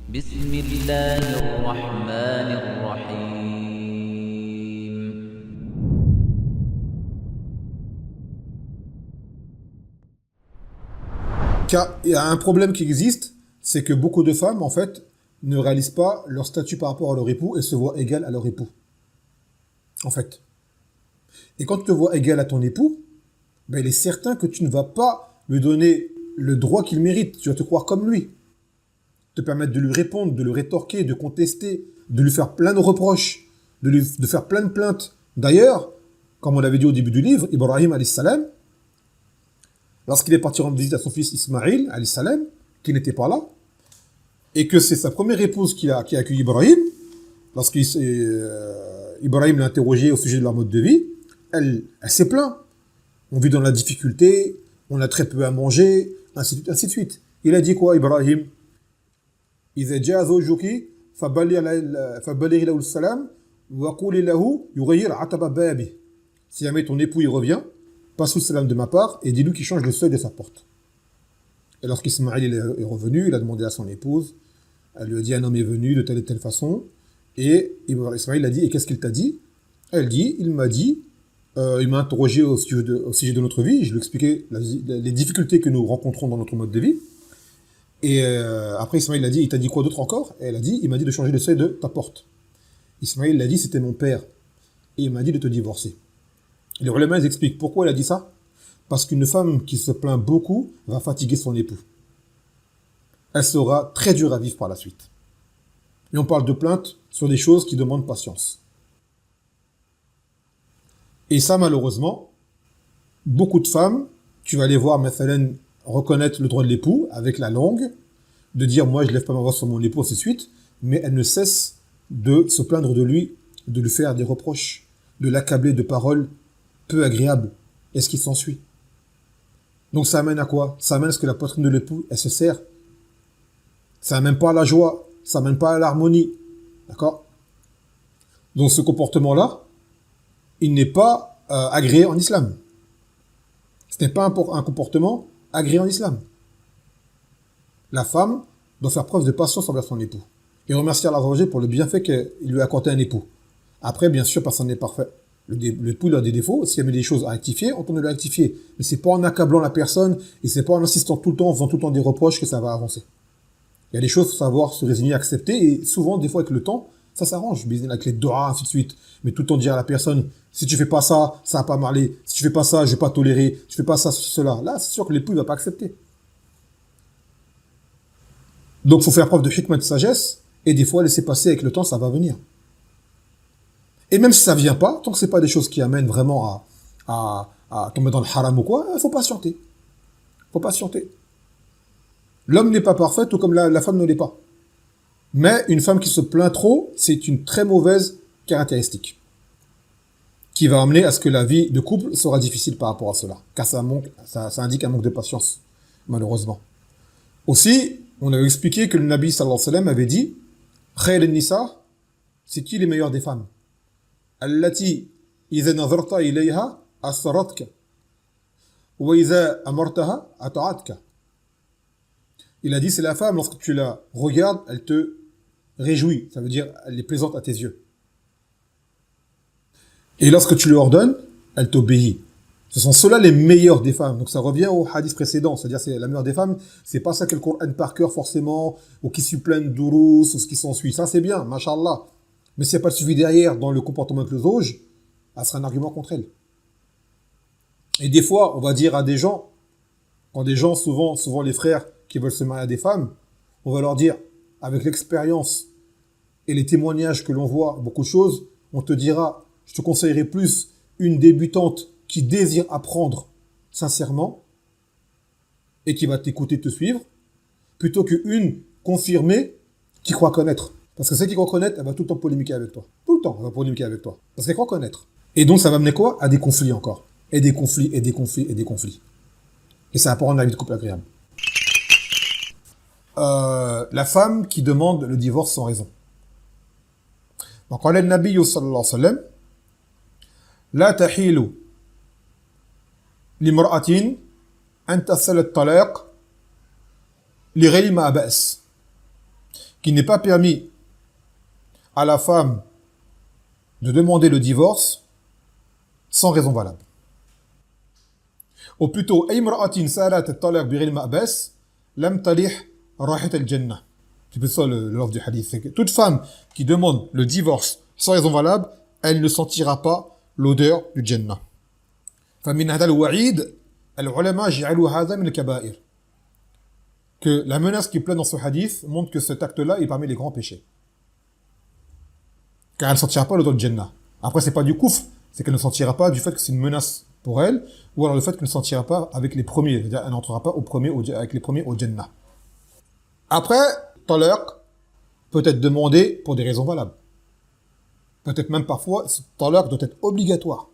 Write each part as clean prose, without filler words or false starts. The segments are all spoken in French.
بسم الله الرحمن الرحيم. Car il y a un problème qui existe, c'est que beaucoup de femmes, en fait, ne réalisent pas leur statut par rapport à leur époux et se voient égales à leur époux. En fait. Et quand tu te vois égal à ton époux, ben, il est certain que tu ne vas pas lui donner le droit qu'il mérite. Tu vas te croire comme lui. Te permettre de lui répondre, de le rétorquer, de contester, de lui faire plein de reproches, de faire plein de plaintes. D'ailleurs, comme on l'avait dit au début du livre, Ibrahim alayhi salam, lorsqu'il est parti rendre visite à son fils Ismaïl alayhi salam, qui n'était pas là, et que c'est sa première épouse qui a accueilli Ibrahim, lorsqu'Ibrahim l'a interrogé au sujet de leur mode de vie, elle s'est plainte. On vit dans la difficulté, on a très peu à manger, ainsi de suite. Il a dit quoi, Ibrahim? إذا جاء زوجك فبلغي له السلام وقولي له يغير عتب بابه. Si jamais ton époux il revient, passe le salam de ma part et dis-lui qu'il change le seuil de sa porte. Et lorsqu'Ismaël est revenu, il a demandé à son épouse, elle lui a dit un homme est venu de telle et telle façon, et Ismaël a dit, et qu'est-ce qu'il t'a dit? Elle dit, il m'a interrogé au sujet de notre vie, je lui ai expliqué les difficultés que nous rencontrons dans notre mode de vie. Et après, Ismaël a dit, il t'a dit quoi d'autre encore? Et elle a dit, il m'a dit de changer le seuil de ta porte. Ismaël l'a dit, c'était mon père. Et il m'a dit de te divorcer. Les ulama, ils expliquent pourquoi il a dit ça. Parce qu'une femme qui se plaint beaucoup va fatiguer son époux. Elle sera très dure à vivre par la suite. Et on parle de plainte sur des choses qui demandent patience. Et ça, malheureusement, beaucoup de femmes, tu vas les voir, mathalan, reconnaître le droit de l'époux avec la langue, de dire moi je lève pas ma voix sur mon époux, ainsi de suite, mais elle ne cesse de se plaindre de lui, de lui faire des reproches, de l'accabler de paroles peu agréables. Et ce qui s'ensuit. Donc ça amène à quoi? Ça amène à ce que la poitrine de l'époux, elle se serre. Ça amène pas à la joie, ça amène pas à l'harmonie. D'accord? Donc ce comportement-là, il n'est pas agréé en islam. Ce n'est pas un comportement agréé en islam. La femme doit faire preuve de patience envers son époux et remercier Allah pour le bienfait qu'il lui a accordé un époux. Après, bien sûr, personne n'est parfait. L'époux a des défauts. S'il y a des choses à rectifier, on tourne de les rectifier. Mais c'est pas en accablant la personne et c'est pas en insistant tout le temps, en faisant tout le temps des reproches que ça va avancer. Il y a des choses, faut savoir se résigner, accepter, et souvent, des fois, avec le temps, ça s'arrange. Avec les doigts, ainsi de suite. Mais tout le temps dire à la personne, si tu fais pas ça, ça va pas marcher. Si tu fais pas ça, je vais pas tolérer. Si tu fais pas ça, cela. Là, c'est sûr que l'époux, il va pas accepter. Donc, faut faire preuve de hikmah, de sagesse, et des fois, laisser passer avec le temps, ça va venir. Et même si ça vient pas, tant que c'est pas des choses qui amènent vraiment à tomber dans le haram ou quoi, il faut patienter. Faut patienter. L'homme n'est pas parfait, tout comme la femme ne l'est pas. Mais une femme qui se plaint trop, c'est une très mauvaise caractéristique, qui va amener à ce que la vie de couple sera difficile par rapport à cela, car ça indique un manque de patience, malheureusement. Aussi, on avait expliqué que le Nabi sallallahu alayhi wa sallam avait dit « Khayr al-nisa » c'est qui les meilleurs des femmes? « Allati idha nazarta ilayha asaratka wa idha amartaha ata'atka » Il a dit, c'est la femme, lorsque tu la regardes, elle te réjouit. Ça veut dire, elle est plaisante à tes yeux. Et lorsque tu lui ordonnes, elle t'obéit. Ce sont ceux-là les meilleurs des femmes. Donc ça revient au hadith précédent. C'est-à-dire, c'est la meilleure des femmes. C'est pas ça que le Coran par cœur, forcément, ou qui suit plein de dourous, ou ce qui s'ensuit. Ça, c'est bien, mashallah. Mais s'il n'y a pas de suivi derrière dans le comportement avec le zauj, ça sera un argument contre elle. Et des fois, on va dire à des gens, quand des gens, souvent les frères, qui veulent se marier à des femmes, on va leur dire, avec l'expérience et les témoignages que l'on voit, beaucoup de choses, on te dira, je te conseillerais plus une débutante qui désire apprendre sincèrement et qui va t'écouter, te suivre, plutôt qu'une confirmée qui croit connaître. Parce que celle qui croit connaître, elle va tout le temps polémiquer avec toi. Tout le temps, elle va polémiquer avec toi. Parce qu'elle croit connaître. Et donc, ça va mener quoi? À des conflits encore. Et des conflits, et des conflits, et des conflits. Et ça va pas rendre la vie de couple agréable. La femme qui demande le divorce sans raison. Donc, قال النبي صلى الله عليه وسلم لا تحيل لامرأة أن تسأل الطلاق لغير ما بأس qu'il n'est pas permis à la femme de demander le divorce sans raison valable. Ou plutôt, أي سألت الطلاق بغير مأبس لم تلح رائحة الجنة. C'est ça l'offre du hadith. C'est que toute femme qui demande le divorce sans raison valable, elle ne sentira pas l'odeur du Jannah. فمن هذا الوعيد العلماء جعلوا هذا من الكبائر. Que la menace qui plaît dans ce hadith montre que cet acte-là est parmi les grands péchés. Car elle ne sentira pas l'odeur du Jannah. Après, c'est pas du kouf, c'est qu'elle ne sentira pas du fait que c'est une menace pour elle, ou alors le fait qu'elle ne sentira pas avec les premiers, c'est-à-dire elle n'entrera pas avec les premiers au Jannah. Après, talaq peut être demandé pour des raisons valables. Peut-être même parfois, talaq doit être obligatoire.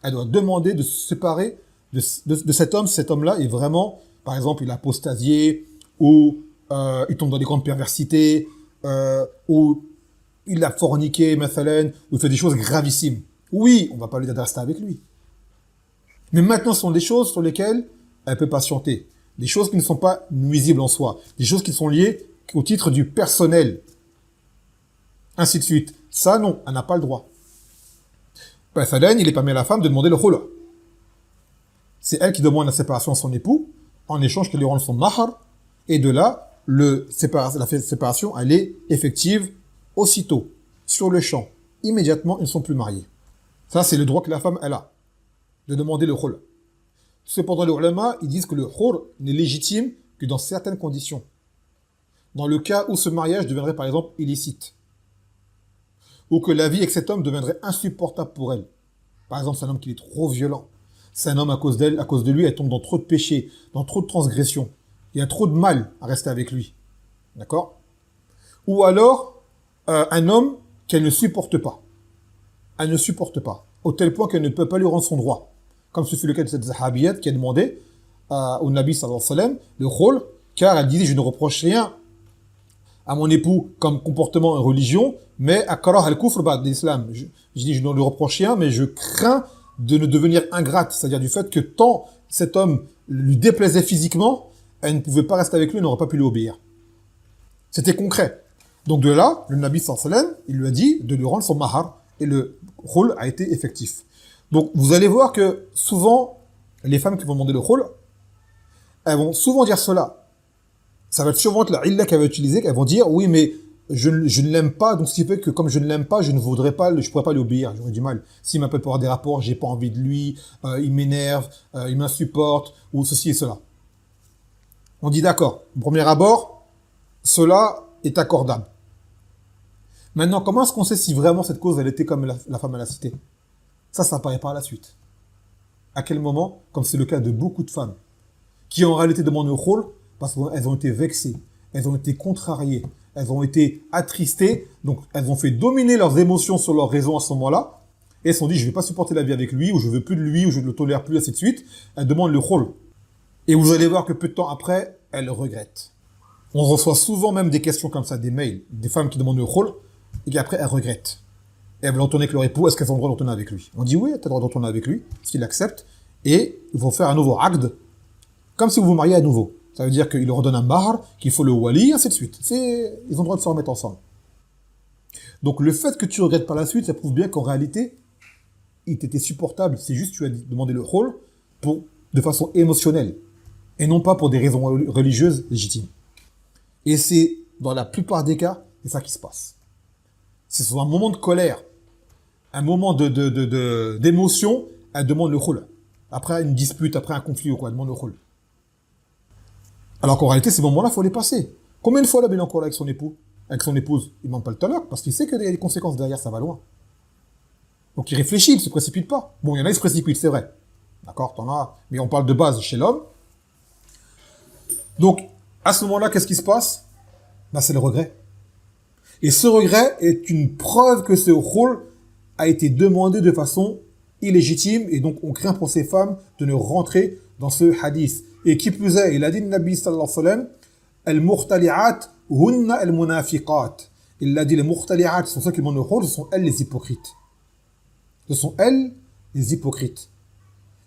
Elle doit demander de se séparer de cet homme. Cet homme-là est vraiment, par exemple, il a apostasié, ou il tombe dans des grandes perversités, ou il a forniqué, mathalan, ou il fait des choses gravissimes. Oui, on va pas lui dire de rester avec lui. Mais maintenant, ce sont des choses sur lesquelles elle peut patienter. Des choses qui ne sont pas nuisibles en soi. Des choses qui sont liées au titre du personnel. Ainsi de suite. Ça, non, elle n'a pas le droit. Mathalan, il est permis à la femme de demander le khula. C'est elle qui demande la séparation à son époux, en échange qu'il lui rende son mahar, et de là, la séparation, elle est effective aussitôt, sur le champ. Immédiatement, ils ne sont plus mariés. Ça, c'est le droit que la femme, elle a, de demander le khul. Cependant, les ulama, ils disent que le khul n'est légitime que dans certaines conditions. Dans le cas où ce mariage deviendrait, par exemple, illicite. Ou que la vie avec cet homme deviendrait insupportable pour elle. Par exemple, c'est un homme qui est trop violent. C'est un homme, à cause d'elle, à cause de lui, elle tombe dans trop de péchés, dans trop de transgressions. Il y a trop de mal à rester avec lui. D'accord? Ou alors, un homme qu'elle ne supporte pas. Elle ne supporte pas. Au tel point qu'elle ne peut pas lui rendre son droit. Comme ce fut le cas de cette sahabiyat qui a demandé au Nabi sallallahu alayhi wa sallam le khul, car elle disait, je ne reproche rien à mon époux comme comportement et religion, mais akrah al-kufr ba'd l'islam. Je dis, je ne lui reproche rien, mais je crains de ne devenir ingrate. C'est-à-dire du fait que tant cet homme lui déplaisait physiquement, elle ne pouvait pas rester avec lui, elle n'aurait pas pu lui obéir. C'était concret. Donc de là, le Nabi sallallahu alayhi wa sallam, il lui a dit de lui rendre son mahar, et le khul a été effectif. Donc vous allez voir que souvent, les femmes qui vont demander le khul, elles vont souvent dire cela. Ça va être souvent la illa qu'elles vont utiliser, qu'elles vont dire, oui, mais je ne l'aime pas, donc ce qui fait que comme je ne l'aime pas, je ne pourrais pas lui obéir, j'aurais du mal. S'il m'appelle pour avoir des rapports, j'ai pas envie de lui, il m'énerve, il m'insupporte, ou ceci et cela. On dit d'accord, au premier abord, cela est accordable. Maintenant, comment est-ce qu'on sait si vraiment cette cause, elle était comme la femme à la cité? Ça apparaît par la suite. À quel moment? Comme c'est le cas de beaucoup de femmes, qui en réalité demandent le khul, parce qu'elles ont été vexées, elles ont été contrariées, elles ont été attristées, donc elles ont fait dominer leurs émotions sur leurs raisons à ce moment-là, et elles se sont dit, je ne vais pas supporter la vie avec lui, ou je veux plus de lui, ou je ne le tolère plus, ainsi de suite. Elles demandent le khul. Et vous allez voir que peu de temps après, elles le regrettent. On reçoit souvent même des questions comme ça, des mails, des femmes qui demandent le khul, et qui après elles regrettent. Et elles veulent retourner avec leur époux, est-ce qu'elles ont le droit de retourner avec lui? On dit oui, tu as le droit de retourner avec lui, s'il accepte, et ils vont faire un nouveau aqd, comme si vous vous mariez à nouveau. Ça veut dire qu'il leur donne un mahar, qu'il faut le wali, ainsi de suite. Ils ont le droit de se remettre ensemble. Donc le fait que tu regrettes par la suite, ça prouve bien qu'en réalité, il t'était supportable. C'est juste que tu as demandé le khul de façon émotionnelle, et non pas pour des raisons religieuses légitimes. Et c'est, dans la plupart des cas, c'est ça qui se passe. C'est sur un moment de colère, un moment d'émotion, elle demande le khul. Après une dispute, après un conflit ou quoi, elle demande le khul. Alors qu'en réalité, ces moments-là, il faut les passer. Combien de fois là, il est encore avec son époux, avec son épouse? Il ne demande pas le talaq, parce qu'il sait qu'il y a des conséquences derrière, ça va loin. Donc il réfléchit, il ne se précipite pas. Bon, il y en a, ils se précipitent, c'est vrai. D'accord, t'en as, mais on parle de base chez l'homme. Donc, à ce moment-là, qu'est-ce qui se passe? Ben, c'est le regret. Et ce regret est une preuve que ce khul a été demandé de façon illégitime, et donc on craint pour ces femmes de ne rentrer dans ce hadith. Et qui plus est, il a dit le Nabi sallallahu alayhi wa sallam, al-mukhtali'at hunna al-munafiqat. Il a dit les mukhtali'at, ce sont ceux qui demandent le khul, ce sont elles les hypocrites. Ce sont elles les hypocrites.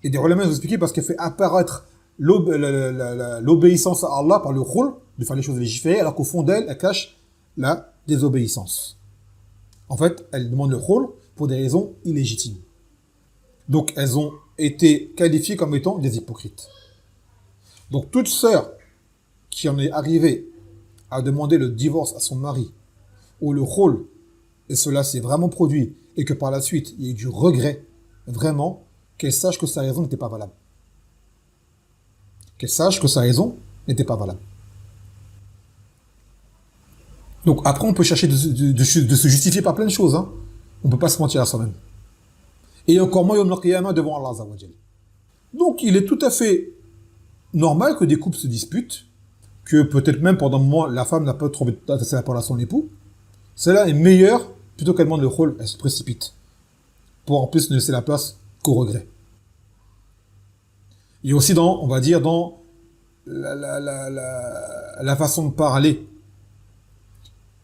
Et des ulama ont expliqué parce qu'elle fait apparaître l'obéissance à Allah par le khul, de faire les choses légiférées, alors qu'au fond d'elle, elle cache la désobéissance. En fait, elle demande le khul pour des raisons illégitimes. Donc, elles ont été qualifiées comme étant des hypocrites. Donc, toute sœur qui en est arrivée à demander le divorce à son mari, ou le khul, et cela s'est vraiment produit, et que par la suite, il y a eu du regret, vraiment, qu'elle sache que sa raison n'était pas valable. Qu'elle sache que sa raison n'était pas valable. Donc après, on peut chercher de se justifier par plein de choses. Hein. On ne peut pas se mentir à soi-même. Et encore moins Yawm al-Qiyamah devant Allah Azza wa Jal. Donc il est tout à fait normal que des couples se disputent, que peut-être même pendant un moment, la femme n'a pas trouvé assez la parole à son époux. Cela est meilleur, plutôt qu'elle demande le khul, elle se précipite. Pour en plus ne laisser la place qu'au regret. Il y a aussi dans, on va dire, dans la façon de parler.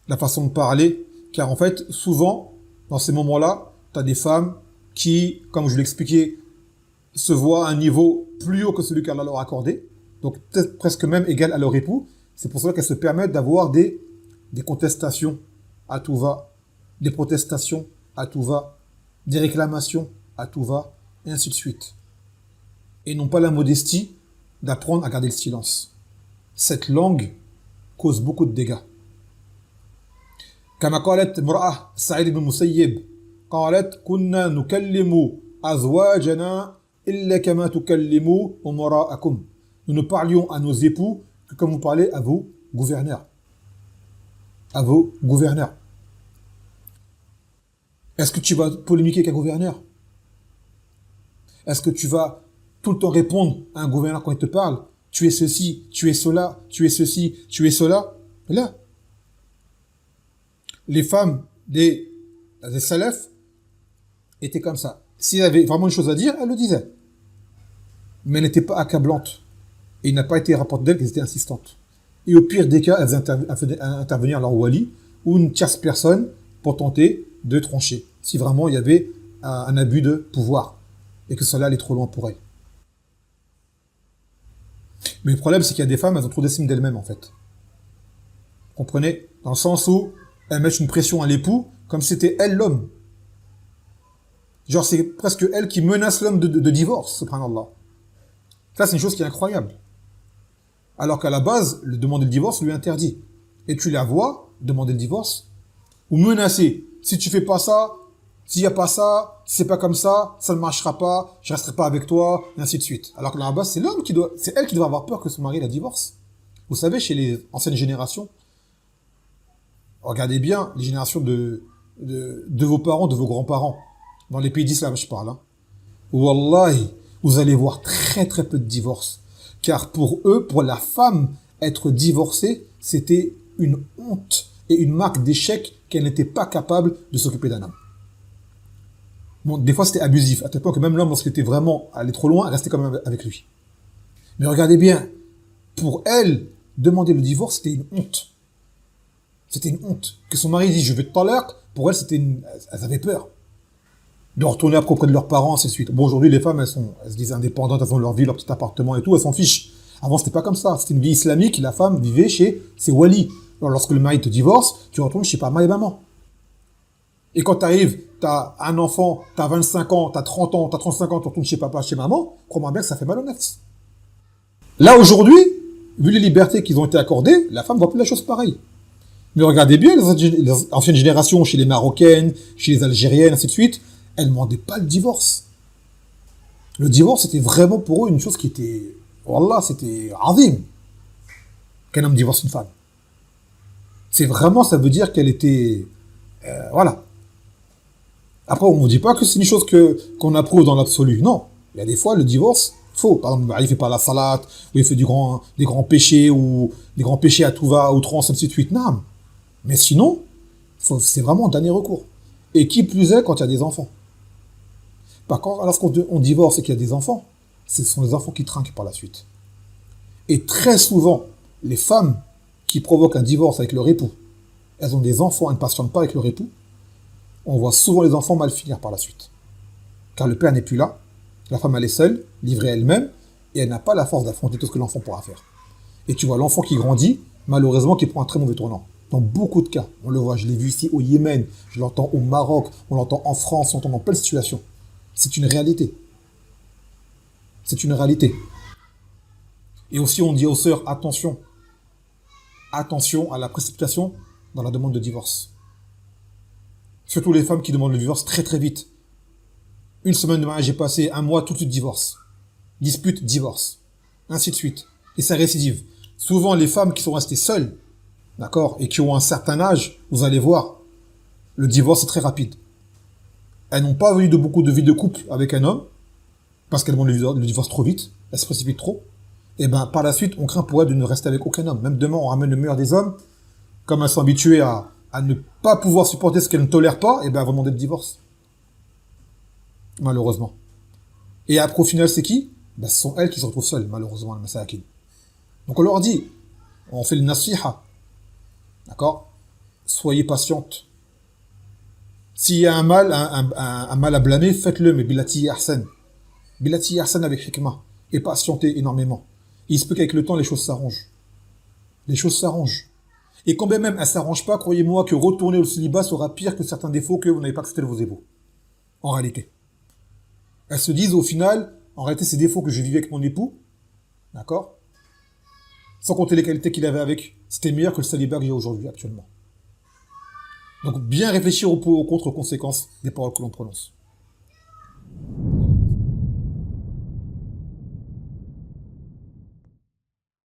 La façon de parler, car en fait, souvent, dans ces moments-là, tu as des femmes qui, comme je l'expliquais, se voient à un niveau plus haut que celui qu'Allah leur a accordé, donc peut-être presque même égal à leur époux. C'est pour cela qu'elles se permettent d'avoir des contestations à tout va, des protestations à tout va, des réclamations à tout va, et ainsi de suite. Et n'ont pas la modestie d'apprendre à garder le silence. Cette langue cause beaucoup de dégâts. كما قالت امرأة سعيد بن المسيب قالت كنا نكلم أزواجنا إلا كما تكلموا أمراءكم. Nous ne parlions à nos époux que comme vous parlez à vos gouverneurs. À vos gouverneurs. Est-ce que tu vas polémiquer avec un gouverneur? Est-ce que tu vas tout le temps répondre à un gouverneur quand il te parle? Tu es ceci, tu es cela, tu es ceci, tu es cela. Là, les femmes des salafs étaient comme ça. S'il avait vraiment une chose à dire, elle le disait. Mais elle n'était pas accablante. Et il n'a pas été rapporté d'elle qu'elles étaient insistantes. Et au pire des cas, elles faisaient intervenir leur wali ou une tierce personne pour tenter de trancher. Si vraiment il y avait un abus de pouvoir et que cela allait trop loin pour elles. Mais le problème, c'est qu'il y a des femmes, elles ont trop d'estime d'elles-mêmes, en fait. Vous comprenez? Dans le sens où elles mettent une pression à l'époux, comme si c'était elle l'homme. Genre, c'est presque elle qui menace l'homme de divorce, subhanallah. Ça, c'est une chose qui est incroyable. Alors qu'à la base, le demander le divorce lui est interdit. Et tu la vois demander le divorce, ou menacer. Si tu fais pas ça, s'il n'y a pas ça, si c'est pas comme ça ne marchera pas, je resterai pas avec toi, et ainsi de suite. Alors que là, à la base, c'est elle qui doit avoir peur que son mari la divorce. Vous savez, chez les anciennes générations, regardez bien les générations de vos parents, de vos grands-parents. Dans les pays d'islam, je parle. Hein. Wallahi, vous allez voir très très peu de divorces. Car pour eux, pour la femme, être divorcée, c'était une honte et une marque d'échec qu'elle n'était pas capable de s'occuper d'un homme. Bon, des fois, c'était abusif. À tel point que même l'homme, lorsqu'il était vraiment allé trop loin, restait quand même avec lui. Mais regardez bien, pour elle, demander le divorce, c'était une honte. C'était une honte. Que son mari dise « je vais te talaq », pour elle, elles avaient peur. De retourner après auprès de leurs parents, ainsi de suite. Bon, aujourd'hui, les femmes, elles se disent indépendantes, elles ont leur vie, leur petit appartement et tout, elles s'en fichent. Avant, c'était pas comme ça. C'était une vie islamique, la femme vivait chez ses walis. Alors, lorsque le mari te divorce, tu retournes chez papa et maman. Et quand t'arrives, t'as un enfant, t'as 25 ans, t'as 30 ans, t'as 35 ans, tu retournes chez papa, chez maman, crois-moi bien que ça fait mal au nefs. Là, aujourd'hui, vu les libertés qu'ils ont été accordées, la femme voit plus la chose pareille. Mais regardez bien les anciennes générations, chez les Marocaines, chez les Algériennes, ainsi de suite, elles ne demandaient pas le divorce. Le divorce, c'était vraiment pour eux une chose qui était... Wallah, c'était azim. Qu'un homme divorce une femme. C'est vraiment, ça veut dire qu'elle était... voilà. Après, on ne vous dit pas que c'est une chose qu'on approuve dans l'absolu. Non. Il y a des fois, le divorce, faux. Par exemple, il ne fait pas la salate, ou il fait des grands péchés, ou des grands péchés à tout va, à outrance, ainsi de suite. Non. Mais sinon, c'est vraiment un dernier recours. Et qui plus est quand il y a des enfants. Par contre, lorsqu'on divorce et qu'il y a des enfants, ce sont les enfants qui trinquent par la suite. Et très souvent, les femmes qui provoquent un divorce avec leur époux, elles ont des enfants, elles ne patientent pas avec leur époux, on voit souvent les enfants mal finir par la suite. Car le père n'est plus là, la femme elle est seule, livrée à elle-même, et elle n'a pas la force d'affronter tout ce que l'enfant pourra faire. Et tu vois l'enfant qui grandit, malheureusement, qui prend un très mauvais tournant. Dans beaucoup de cas, on le voit, je l'ai vu ici au Yémen, je l'entends au Maroc, on l'entend en France, on l'entend dans plein de situations. C'est une réalité. C'est une réalité. Et aussi, on dit aux sœurs, attention. Attention à la précipitation dans la demande de divorce. Surtout les femmes qui demandent le divorce très très vite. Une semaine de mariage est passée, un mois, tout de suite divorce. Dispute, divorce. Ainsi de suite. Et ça récidive. Souvent, les femmes qui sont restées seules, d'accord, et qui ont un certain âge, vous allez voir, le divorce est très rapide. Elles n'ont pas eu de beaucoup de vie de couple avec un homme, parce qu'elles demandent le divorce trop vite, elles se précipitent trop. Et ben par la suite, on craint pour elles de ne rester avec aucun homme. Même demain, on ramène le meilleur des hommes, comme elles sont habituées à ne pas pouvoir supporter ce qu'elles ne tolèrent pas, et ben elles vont demander le divorce. Malheureusement. Et après, au final, c'est qui? Ben, ce sont elles qui se retrouvent seules, malheureusement, le masakin. Donc on leur dit, on fait le nasiha, d'accord? Soyez patiente. S'il y a un mal, un mal à blâmer, faites-le, mais bilati ahsan. Bilati ahsan avec hikmah. Et patientez énormément. Il se peut qu'avec le temps, les choses s'arrangent. Les choses s'arrangent. Et quand bien même elles ne s'arrangent pas, croyez-moi que retourner au célibat sera pire que certains défauts que vous n'avez pas accepté de vos époux. En réalité. Elles se disent au final, en réalité, ces défauts que je vivais avec mon époux, d'accord? Sans compter les qualités qu'il avait avec, c'était meilleur que le célibat que j'ai aujourd'hui, actuellement. Donc bien réfléchir aux contre-conséquences des paroles que l'on prononce.